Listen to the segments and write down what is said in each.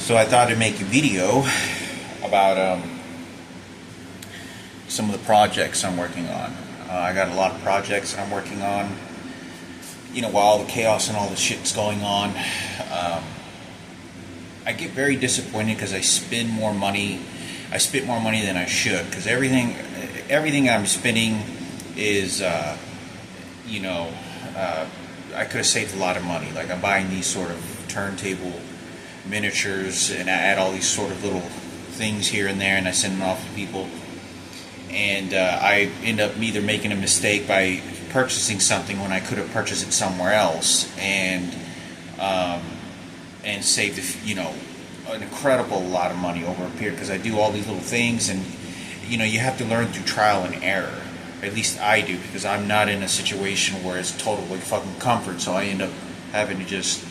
So I thought I'd make a video about some of the projects I'm working on. I got a lot of projects that I'm working on. You know, while all the chaos and all the shit's going on, I get very disappointed because I spend more money. I spent more money than I should because everything I'm spending is, I could have saved a lot of money. Like I'm buying these sort of turntable miniatures, and I add all these sort of little things here and there, and I send them off to people. And I end up either making a mistake by purchasing something when I could have purchased it somewhere else, and saved an incredible lot of money over a period because I do all these little things, and you have to learn through trial and error. At least I do, because I'm not in a situation where it's totally fucking comfort, so I end up having to just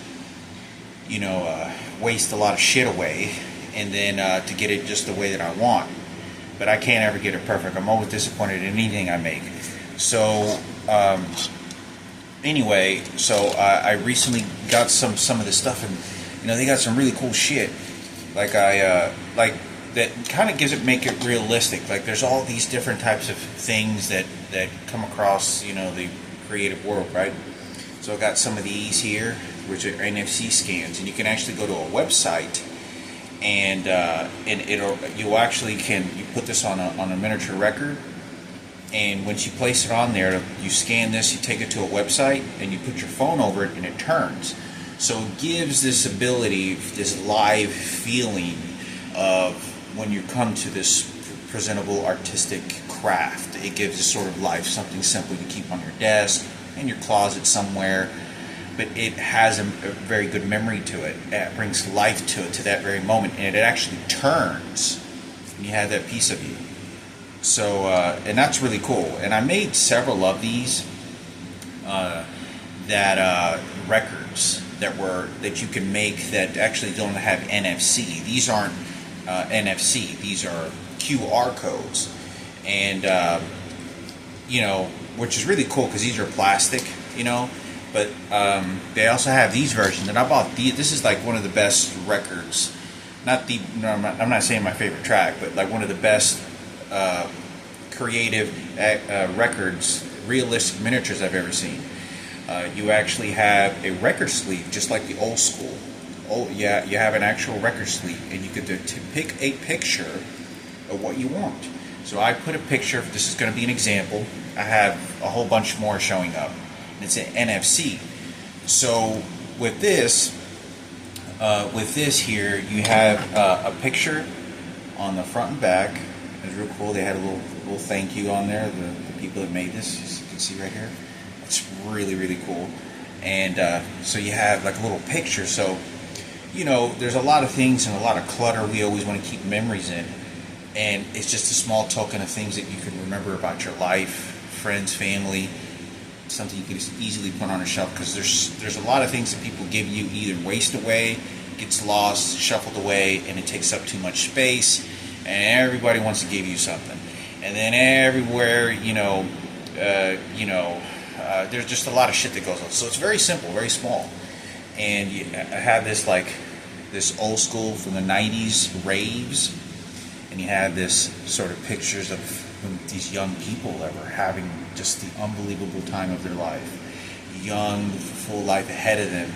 waste a lot of shit away, and then to get it just the way that I want. But I can't ever get it perfect. I'm always disappointed in anything I make. So anyway, I recently got some of this stuff, and they got some really cool shit. Like that kind of make it realistic. Like there's all these different types of things that come across the creative world, right? So I got some of these here, which are NFC scans, and you can actually go to a website, and you put this on a miniature record, and once you place it on there, you scan this, you take it to a website, and you put your phone over it, and it turns. So it gives this ability, this live feeling of when you come to this presentable artistic craft. It gives this sort of life, something simple to keep on your desk, in your closet somewhere, but it has a very good memory to it. It brings life to it, to that very moment, and it actually turns, and you have that piece of you. So, and that's really cool. And I made several of these records that you can make that actually don't have NFC. These aren't NFC. These are QR codes, and which is really cool because these are plastic, But they also have these versions, and I bought these. This is like one of the best records. I'm not saying my favorite track, but like one of the best creative records, realistic miniatures I've ever seen. You actually have a record sleeve, just like the old school. Oh yeah, you have an actual record sleeve, and you get to pick a picture of what you want. So I put a picture. This is going to be an example. I have a whole bunch more showing up. It's an NFC. So with this here, you have a picture on the front and back. It's real cool. They had a little thank you on there. The people that made this, as you can see right here. It's really, really cool. And so you have like a little picture. So there's a lot of things and a lot of clutter we always want to keep memories in. And it's just a small token of things that you can remember about your life, friends, family, something you can just easily put on a shelf, because there's a lot of things that people give you either waste away, gets lost, shuffled away, and it takes up too much space, and everybody wants to give you something. And then everywhere, there's just a lot of shit that goes on. So it's very simple, very small. And I have this old school from the 90s raves, and you have this sort of pictures of these young people that were having just the unbelievable time of their life. Young, full life ahead of them.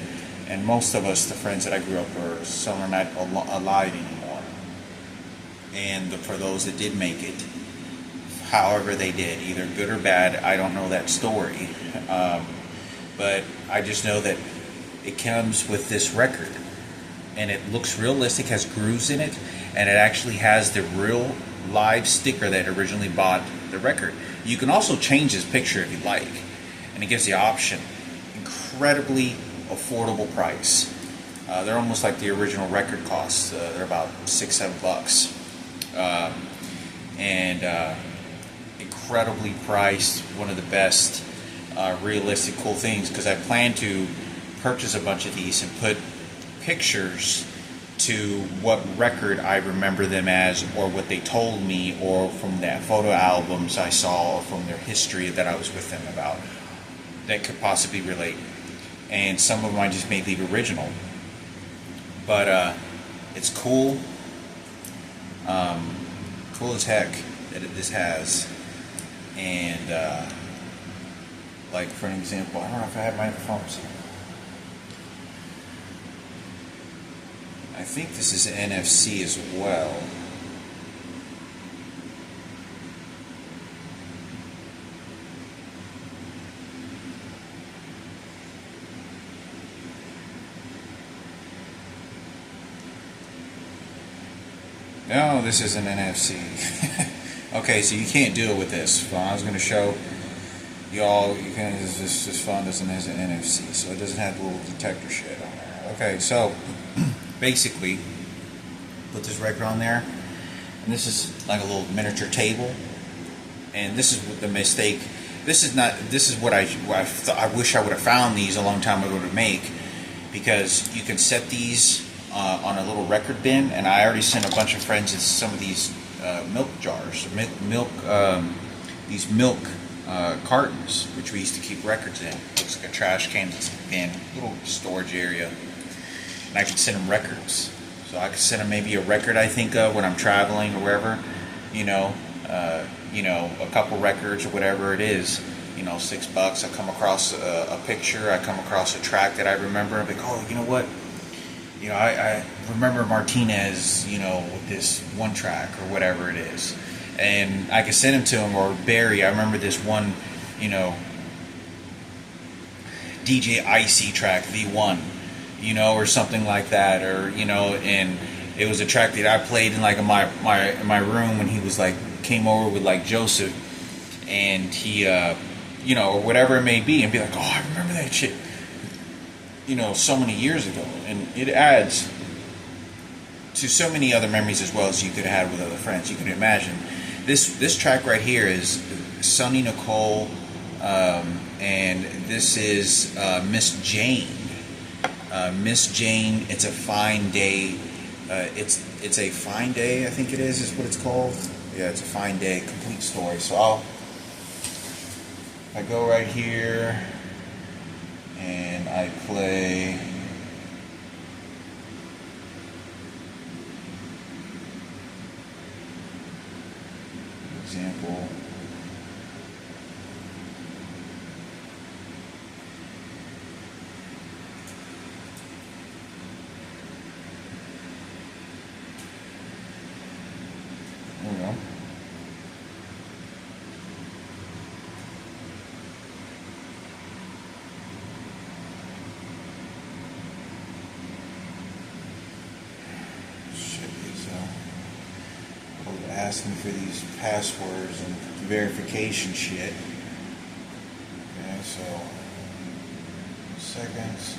And most of us, the friends that I grew up with, some are not alive anymore. And for those that did make it, however they did, either good or bad, I don't know that story. But I just know that it comes with this record. And it looks realistic, has grooves in it, and it actually has the real live sticker that originally bought the record. You can also change this picture if you like, and it gives the option. Incredibly affordable price. They're almost like the original record costs. They're about $6-7, and incredibly priced. One of the best realistic cool things, because I plan to purchase a bunch of these and put pictures to what record I remember them as, or what they told me, or from that photo albums I saw, or from their history that I was with them about, that could possibly relate. And some of them I just may leave original. But It's cool, cool as heck that this has. And like for an example, I don't know if I have my other phones here. I think this is NFC as well. No, this isn't NFC. Okay, so you can't do it with this. Well, I was going to show y'all, this phone doesn't have an NFC, so it doesn't have the little detector shit on there. Okay, so basically, put this record on there, and this is like a little miniature table, and this is the mistake. This is what I wish I would have found these a long time ago to make, because you can set these on a little record bin, and I already sent a bunch of friends some of these milk jars, these milk cartons, which we used to keep records in. Looks like a trash can bin, little storage area, and I could send them records. So I could send them maybe a record I think of when I'm traveling or wherever, a couple records or whatever it is. $6. I come across a picture, I come across a track that I remember. I'm like, oh, you know what? I remember Martinez, with this one track or whatever it is. And I could send him to him, or Barry. I remember this one, DJ Icy track, V1, or something like that. Or, and it was a track that I played in like my room when he was like, came over with like Joseph. And he, or whatever it may be. And be like, oh, I remember that shit. So many years ago, and it adds to so many other memories as well as you could have had with other friends. You can imagine this track right here is Sonny Nicole, and this is Miss Jane. Miss Jane. It's a fine day. It's a fine day. I think it is what it's called. Yeah, it's a fine day. Complete story. So I go right here. And I play example. There we go. Asking for these passwords and verification shit. Okay, so seconds.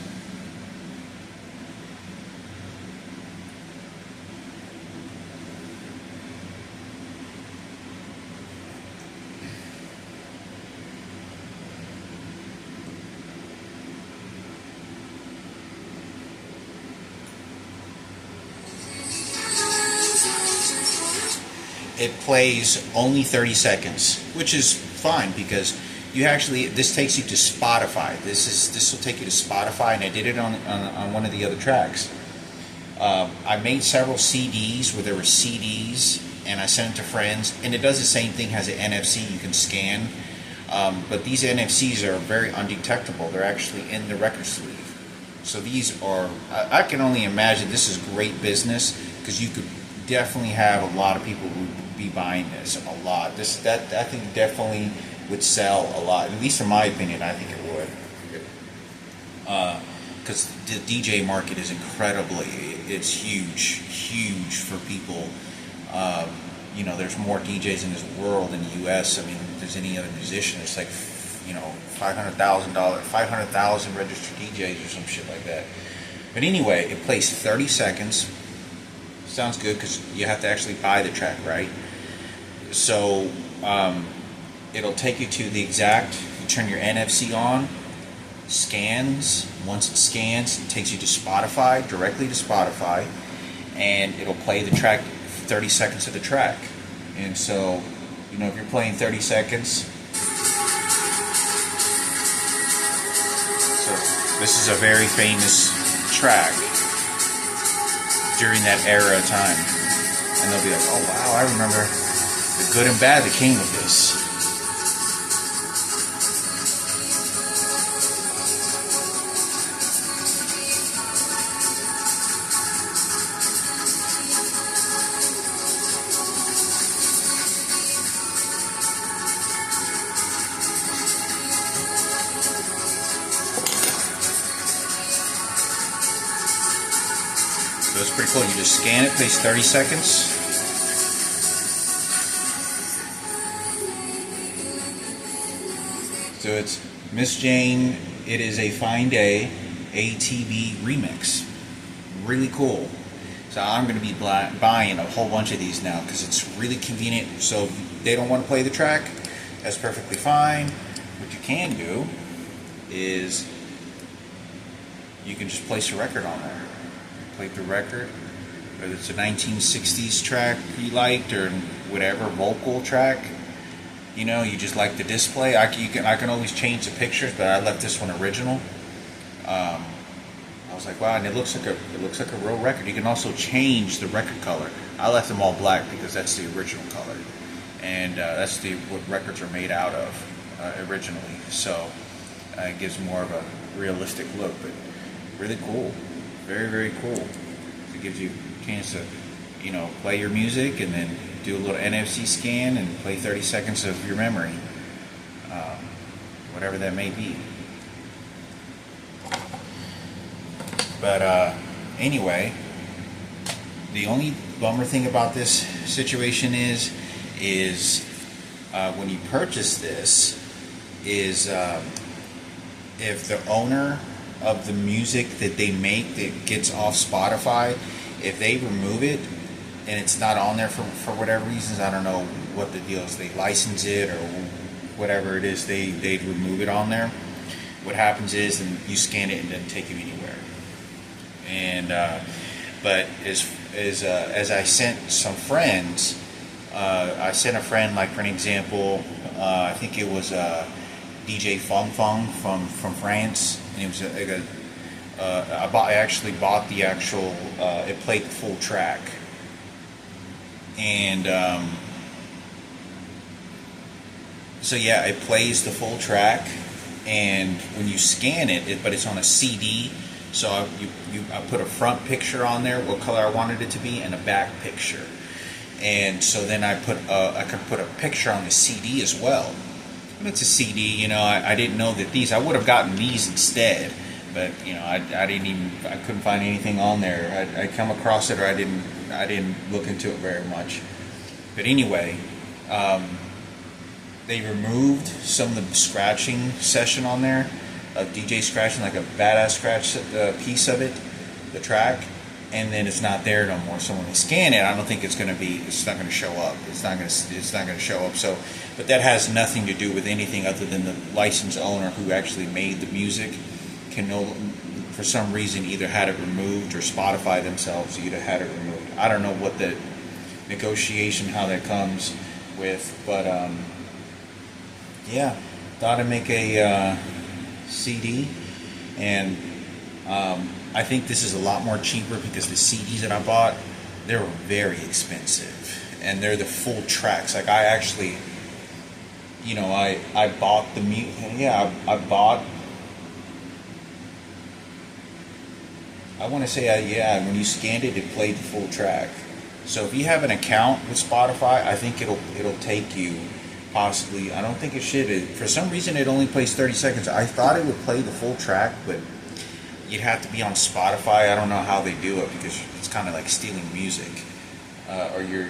It plays only 30 seconds, which is fine because this takes you to Spotify. This will take you to Spotify, and I did it on one of the other tracks. I made several CDs where there were CDs, and I sent it to friends, and it does the same thing. Has an NFC you can scan, but these NFCs are very undetectable. They're actually in the record sleeve. So these are, I can only imagine this is great business, because you could definitely have a lot of people who would be buying this a lot. That I think definitely would sell a lot. At least in my opinion, I think it would. Because the DJ market is it's huge for people. There's more DJs in this world in the U.S. I mean, if there's any other musician, it's like 500,000 registered DJs or some shit like that. But anyway, it plays 30 seconds. Sounds good because you have to actually buy the track, right? So it'll take you to the exact. You turn your NFC on, scans. Once it scans, it takes you to Spotify, directly to Spotify, and it'll play the track, 30 seconds of the track. And so, if you're playing 30 seconds. So this is a very famous track. during that era of time. And they'll be like, oh wow, I remember the good and bad that came with this. So it's pretty cool. You just scan it, plays 30 seconds. So it's Miss Jane, It Is a Fine Day, ATV remix. Really cool. So I'm going to be buying a whole bunch of these now because it's really convenient. So if they don't want to play the track, that's perfectly fine. What you can do is you can just place a record on there. Play the record, whether it's a 1960s track you liked or whatever vocal track, you know, you just like the display. I can always change the pictures, but I left this one original. I was like, wow, and it looks like a real record. You can also change the record color. I left them all black because that's the original color, and that's what records are made out of originally. So it gives more of a realistic look, but really cool. Very, very cool. It gives you a chance to, you know, play your music and then do a little NFC scan and play 30 seconds of your memory, whatever that may be. But anyway, the only bummer thing about this situation is when you purchase this, is if the owner of the music that they make that gets off Spotify, if they remove it and it's not on there for whatever reasons, I don't know what the deal is, they license it or whatever it is, they remove it on there. What happens is, and you scan it and it doesn't take you anywhere. And but as I sent some friends, I sent a friend, like for an example, I think it was DJ Fong Fong from France. And it was I actually bought the actual. It played the full track, and so yeah, it plays the full track. And when you scan it, but it's on a CD. So I put a front picture on there, what color I wanted it to be, and a back picture. And so then I could put a picture on the CD as well. It's a CD, you know. I didn't know that these. I would have gotten these instead, but you know, I couldn't find anything on there. I come across it, or I didn't look into it very much. But anyway, they removed some of the scratching session on there, of DJ scratching, like a badass scratch piece of it, the track, and then it's not there no more. So when they scan it, I don't think it's not going to show up. It's not going to show up. So, but that has nothing to do with anything other than the license owner who actually made the music can for some reason either had it removed, or Spotify themselves either had it removed. I don't know what the negotiation, how that comes with, but yeah, thought I'd make a CD, and I think this is a lot more cheaper because the CDs that I bought, they were very expensive, and they're the full tracks. Like I actually, you know, I bought the I bought. I want to say when you scanned it, it played the full track. So if you have an account with Spotify, I think it'll take you. Possibly, I don't think it should. For some reason, it only plays 30 seconds. I thought it would play the full track, but you'd have to be on Spotify. I don't know how they do it because it's kind of like stealing music, or you're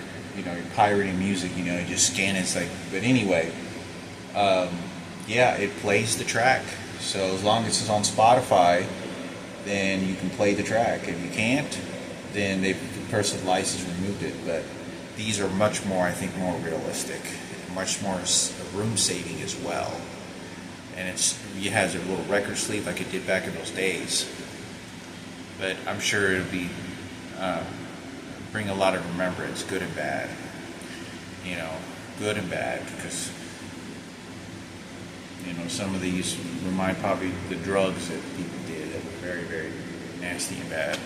pirating music. You know, you just scan it. It's like, but anyway, yeah, it plays the track. So as long as it's on Spotify, then you can play the track. If you can't, then the person license removed it. But these are much more, I think, more realistic. Much more room saving as well, and it has a little record sleeve like it did back in those days. But I'm sure it'll be bring a lot of remembrance, good and bad. You know, good and bad, because you know some of these remind probably the drugs that people did that were very, very nasty and bad.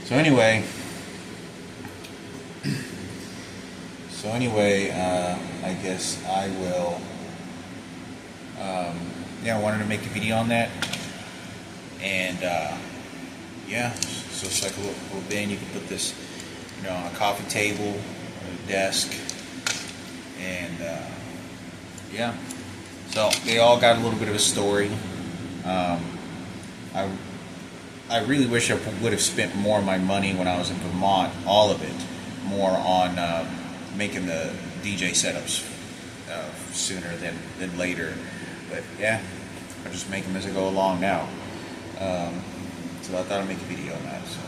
So anyway, I guess I will. Yeah, I wanted to make a video on that, and yeah, so it's like a little bin. You can put this, on a coffee table or a desk, and yeah. So they all got a little bit of a story. I really wish I would have spent more of my money when I was in Vermont, all of it, more on making the DJ setups sooner than later. But yeah, I just make them as I go along now. So I thought I'd make a video on that. So.